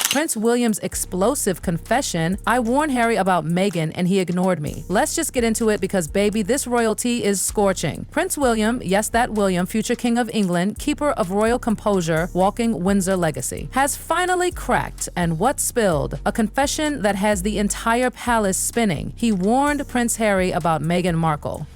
Prince William's explosive confession, I warned Harry about Meghan and he ignored me. Let's just get into it because baby, this royalty is scorching. Prince William, yes that William, future King of England, keeper of royal composure, walking Windsor legacy, has finally cracked, and what spilled? A confession that has the entire palace spinning. He warned Prince Harry about Meghan Markle.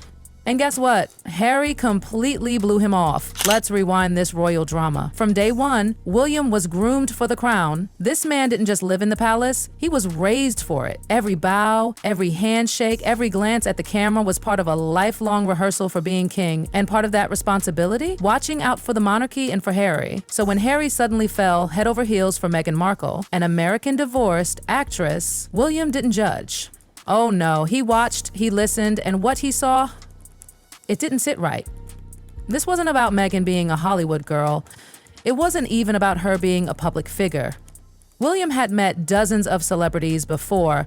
And guess what? Harry completely blew him off. Let's rewind this royal drama. From day one, William was groomed for the crown. This man didn't just live in the palace, he was raised for it. Every bow, every handshake, every glance at the camera was part of a lifelong rehearsal for being king. And part of that responsibility? Watching out for the monarchy and for Harry. So when Harry suddenly fell head over heels for Meghan Markle, an American divorced actress, William didn't judge. Oh no, he watched, he listened, and what he saw? It didn't sit right. This wasn't about Meghan being a Hollywood girl. It wasn't even about her being a public figure. William had met dozens of celebrities before.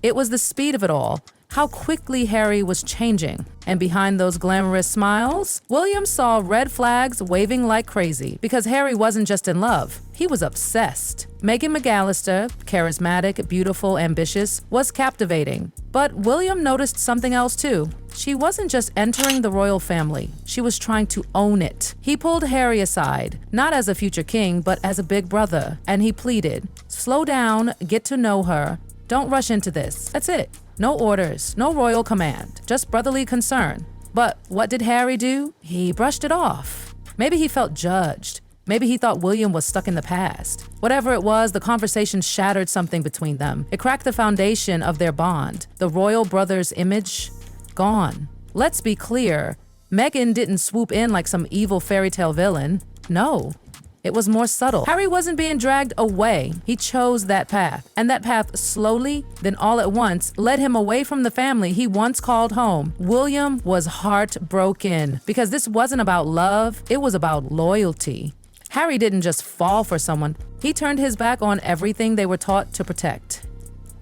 It was the speed of it all, how quickly Harry was changing. And behind those glamorous smiles, William saw red flags waving like crazy because Harry wasn't just in love, he was obsessed. Meghan McAllister, charismatic, beautiful, ambitious, was captivating. But William noticed something else too. She wasn't just entering the royal family, she was trying to own it. He pulled Harry aside, not as a future king, but as a big brother, and he pleaded, slow down, get to know her, don't rush into this, that's it. No orders, no royal command, just brotherly concern. But what did Harry do? He brushed it off. Maybe he felt judged. Maybe he thought William was stuck in the past. Whatever it was, the conversation shattered something between them. It cracked the foundation of their bond. The royal brothers' image, gone. Let's be clear, Meghan didn't swoop in like some evil fairy tale villain. No. It was more subtle. Harry wasn't being dragged away. He chose that path. And that path slowly, then all at once, led him away from the family he once called home. William was heartbroken because this wasn't about love, it was about loyalty. Harry didn't just fall for someone. He turned his back on everything they were taught to protect.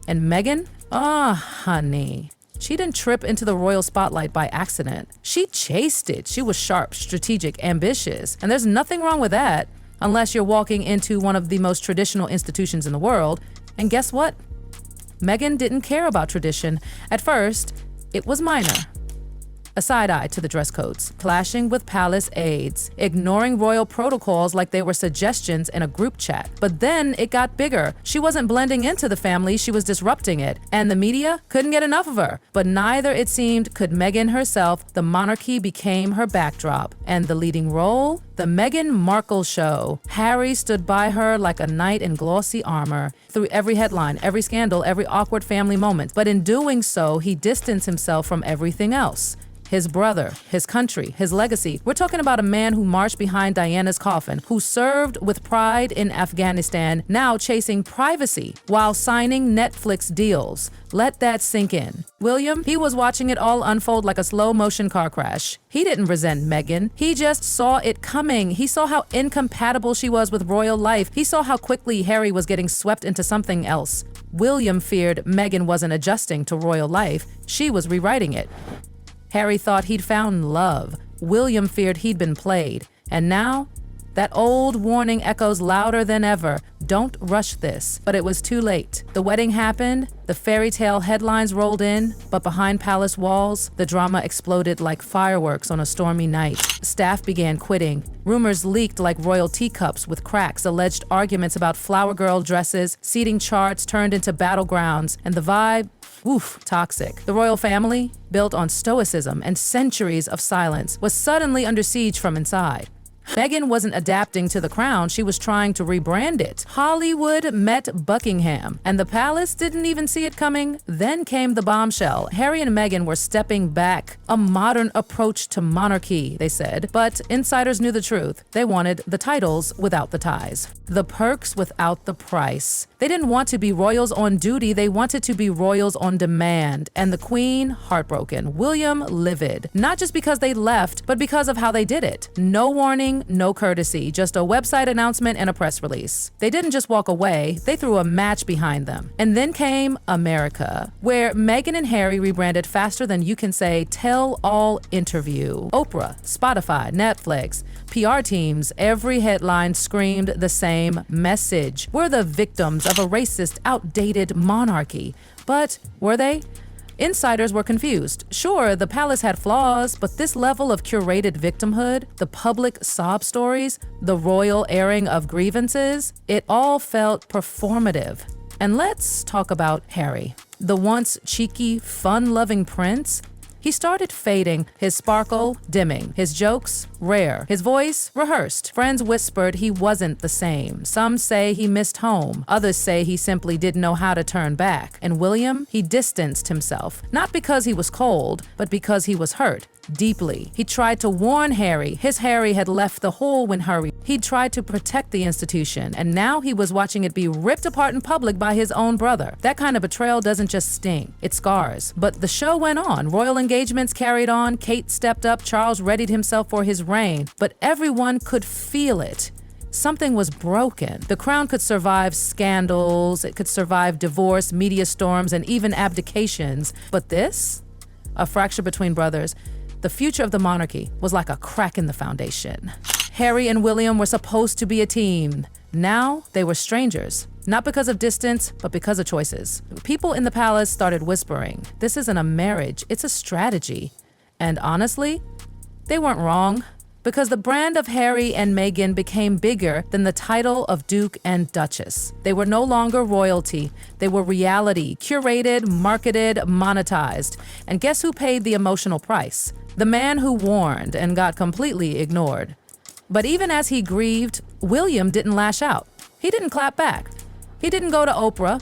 And Meghan? Ah, honey. She didn't trip into the royal spotlight by accident. She chased it. She was sharp, strategic, ambitious. And there's nothing wrong with that. Unless you're walking into one of the most traditional institutions in the world. And guess what? Meghan didn't care about tradition. At first, it was minor. A side-eye to the dress codes, clashing with palace aides, ignoring royal protocols like they were suggestions in a group chat. But then it got bigger. She wasn't blending into the family, she was disrupting it. And the media couldn't get enough of her. But neither, it seemed, could Meghan herself. The monarchy became her backdrop. And the leading role? The Meghan Markle show. Harry stood by her like a knight in glossy armor, through every headline, every scandal, every awkward family moment. But in doing so, he distanced himself from everything else. His brother, his country, his legacy. We're talking about a man who marched behind Diana's coffin, who served with pride in Afghanistan, now chasing privacy while signing Netflix deals. Let that sink in. William, he was watching it all unfold like a slow-motion car crash. He didn't resent Meghan. He just saw it coming. He saw how incompatible she was with royal life. He saw how quickly Harry was getting swept into something else. William feared Meghan wasn't adjusting to royal life. She was rewriting it. Harry thought he'd found love. William feared he'd been played. And now, that old warning echoes louder than ever. Don't rush this. But it was too late. The wedding happened, the fairy tale headlines rolled in, but behind palace walls, the drama exploded like fireworks on a stormy night. Staff began quitting. Rumors leaked like royal teacups with cracks, alleged arguments about flower girl dresses, seating charts turned into battlegrounds, and the vibe, oof, toxic. The royal family, built on stoicism and centuries of silence, was suddenly under siege from inside. Meghan wasn't adapting to the crown, she was trying to rebrand it. Hollywood met Buckingham, and the palace didn't even see it coming. Then came the bombshell. Harry and Meghan were stepping back. A modern approach to monarchy, they said. But insiders knew the truth. They wanted the titles without the ties. The perks without the price. They didn't want to be royals on duty, they wanted to be royals on demand. And the Queen, heartbroken. William, livid. Not just because they left, but because of how they did it. No warning, warning, no courtesy, just a website announcement and a press release. They didn't just walk away, they threw a match behind them. And then came America, where Meghan and Harry rebranded faster than you can say tell-all interview. Oprah, Spotify, Netflix, PR teams, every headline screamed the same message. We're the victims of a racist, outdated monarchy. But were they? Insiders were confused. Sure, the palace had flaws, but this level of curated victimhood, the public sob stories, the royal airing of grievances, it all felt performative. And let's talk about Harry. The once cheeky, fun-loving prince, he started fading, his sparkle dimming, his jokes rare, his voice rehearsed. Friends whispered he wasn't the same. Some say he missed home. Others say he simply didn't know how to turn back. And William, he distanced himself, not because he was cold, but because he was hurt. Deeply. He tried to warn Harry. His Harry had left the whole when hurried. He'd tried to protect the institution, and now he was watching it be ripped apart in public by his own brother. That kind of betrayal doesn't just sting, it scars. But the show went on. Royal engagements carried on. Kate stepped up. Charles readied himself for his reign. But everyone could feel it. Something was broken. The crown could survive scandals, it could survive divorce, media storms, and even abdications. But this? A fracture between brothers. The future of the monarchy was like a crack in the foundation. Harry and William were supposed to be a team. Now they were strangers, not because of distance, but because of choices. People in the palace started whispering, this isn't a marriage, it's a strategy. And honestly, they weren't wrong, because the brand of Harry and Meghan became bigger than the title of Duke and Duchess. They were no longer royalty. They were reality, curated, marketed, monetized. And guess who paid the emotional price? The man who warned and got completely ignored. But even as he grieved, William didn't lash out. He didn't clap back. He didn't go to Oprah.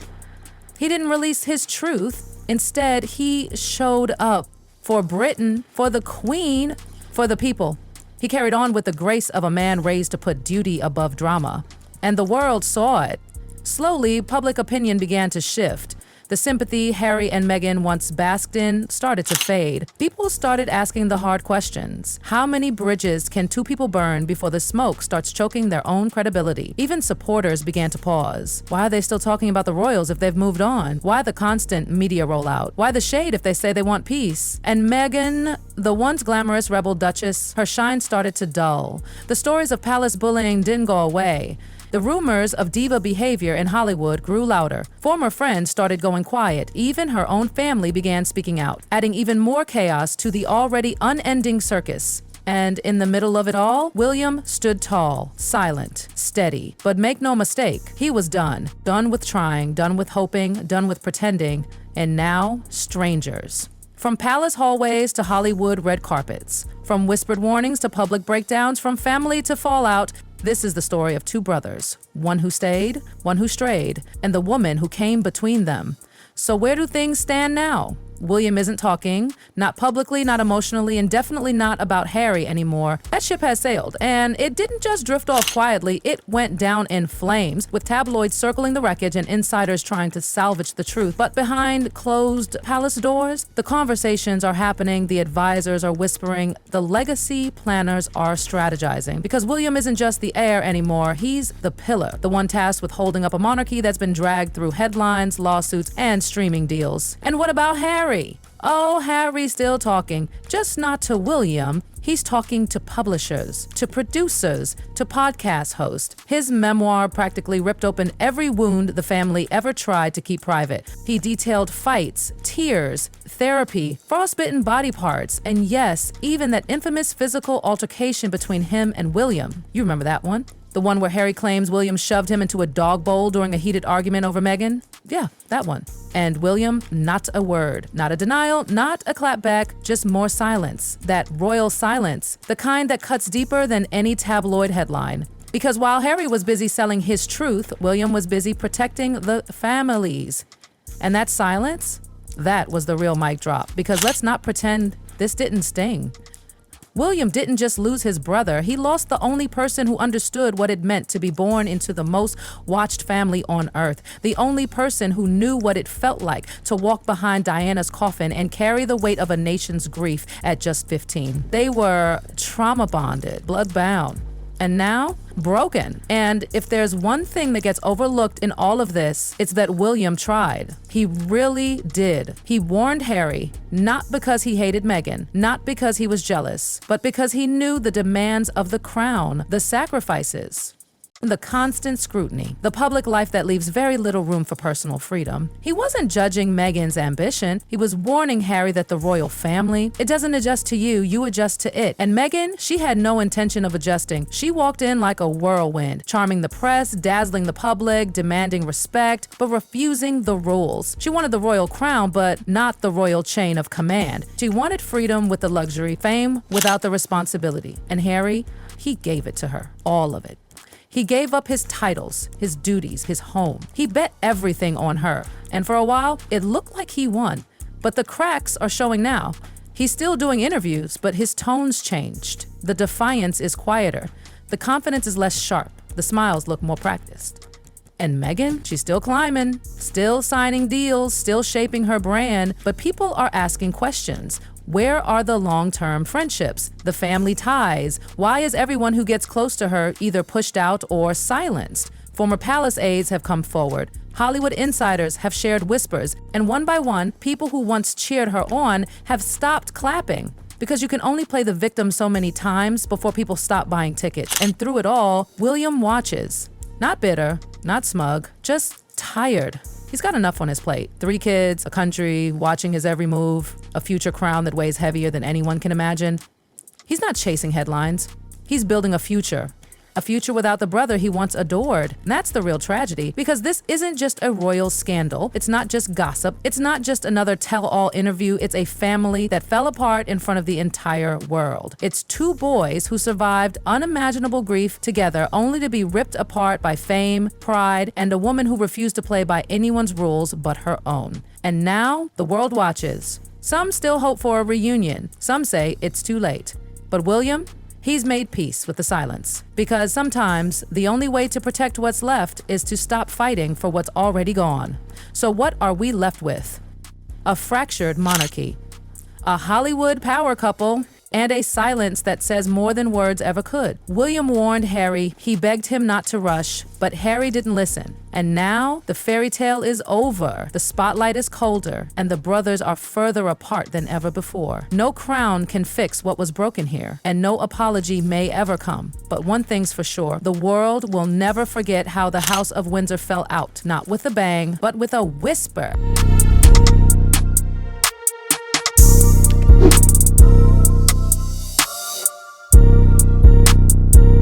He didn't release his truth. Instead, he showed up for Britain, for the Queen, for the people. He carried on with the grace of a man raised to put duty above drama. And the world saw it. Slowly, public opinion began to shift. The sympathy Harry and Meghan once basked in started to fade. People started asking the hard questions. How many bridges can two people burn before the smoke starts choking their own credibility? Even supporters began to pause. Why are they still talking about the royals if they've moved on? Why the constant media rollout? Why the shade if they say they want peace? And Meghan, the once glamorous rebel duchess, her shine started to dull. The stories of palace bullying didn't go away. The rumors of diva behavior in Hollywood grew louder. Former friends started going quiet. Even her own family began speaking out, adding even more chaos to the already unending circus. And in the middle of it all, William stood tall, silent, steady. But make no mistake, he was done. Done with trying, done with hoping, done with pretending, and now strangers. From palace hallways to Hollywood red carpets, from whispered warnings to public breakdowns, from family to fallout, this is the story of two brothers, one who stayed, one who strayed, and the woman who came between them. So where do things stand now? William isn't talking, not publicly, not emotionally, and definitely not about Harry anymore. That ship has sailed, and it didn't just drift off quietly, it went down in flames, with tabloids circling the wreckage and insiders trying to salvage the truth. But behind closed palace doors, the conversations are happening, the advisors are whispering, the legacy planners are strategizing. Because William isn't just the heir anymore, he's the pillar, the one tasked with holding up a monarchy that's been dragged through headlines, lawsuits, and streaming deals. And what about Harry? Oh, Harry's still talking, just not to William. He's talking to publishers, to producers, to podcast hosts. His memoir practically ripped open every wound the family ever tried to keep private. He detailed fights, tears, therapy, frostbitten body parts, and yes, even that infamous physical altercation between him and William. You remember that one? The one where Harry claims William shoved him into a dog bowl during a heated argument over Meghan? Yeah, that one. And William, not a word, not a denial, not a clapback, just more silence. That royal silence, the kind that cuts deeper than any tabloid headline. Because while Harry was busy selling his truth, William was busy protecting the families. And that silence, that was the real mic drop. Because let's not pretend this didn't sting. William didn't just lose his brother, he lost the only person who understood what it meant to be born into the most watched family on earth. The only person who knew what it felt like to walk behind Diana's coffin and carry the weight of a nation's grief at just 15. They were trauma bonded, blood bound. And now, broken. And if there's one thing that gets overlooked in all of this, it's that William tried. He really did. He warned Harry, not because he hated Meghan, not because he was jealous, but because he knew the demands of the crown, the sacrifices, the constant scrutiny, the public life that leaves very little room for personal freedom. He wasn't judging Meghan's ambition. He was warning Harry that the royal family, it doesn't adjust to you, you adjust to it. And Meghan, she had no intention of adjusting. She walked in like a whirlwind, charming the press, dazzling the public, demanding respect, but refusing the rules. She wanted the royal crown, but not the royal chain of command. She wanted freedom with the luxury, fame without the responsibility. And Harry, he gave it to her, all of it. He gave up his titles, his duties, his home. He bet everything on her. And for a while, it looked like he won. But the cracks are showing now. He's still doing interviews, but his tone's changed. The defiance is quieter. The confidence is less sharp. The smiles look more practiced. And Meghan, she's still climbing, still signing deals, still shaping her brand, but people are asking questions. Where are the long-term friendships, the family ties? Why is everyone who gets close to her either pushed out or silenced? Former palace aides have come forward. Hollywood insiders have shared whispers, and one by one, people who once cheered her on have stopped clapping. Because you can only play the victim so many times before people stop buying tickets. And through it all, William watches. Not bitter, not smug, just tired. He's got enough on his plate. 3 kids, a country, watching his every move, a future crown that weighs heavier than anyone can imagine. He's not chasing headlines. He's building a future without the brother he once adored. And that's the real tragedy, because this isn't just a royal scandal. It's not just gossip. It's not just another tell-all interview. It's a family that fell apart in front of the entire world. It's 2 boys who survived unimaginable grief together, only to be ripped apart by fame, pride, and a woman who refused to play by anyone's rules but her own. And now the world watches. Some still hope for a reunion. Some say it's too late. But William, he's made peace with the silence, because sometimes the only way to protect what's left is to stop fighting for what's already gone. So what are we left with? A fractured monarchy, a Hollywood power couple, and a silence that says more than words ever could. William warned Harry, he begged him not to rush, but Harry didn't listen. And now the fairy tale is over. The spotlight is colder, and the brothers are further apart than ever before. No crown can fix what was broken here, and no apology may ever come. But one thing's for sure, the world will never forget how the House of Windsor fell out, not with a bang, but with a whisper.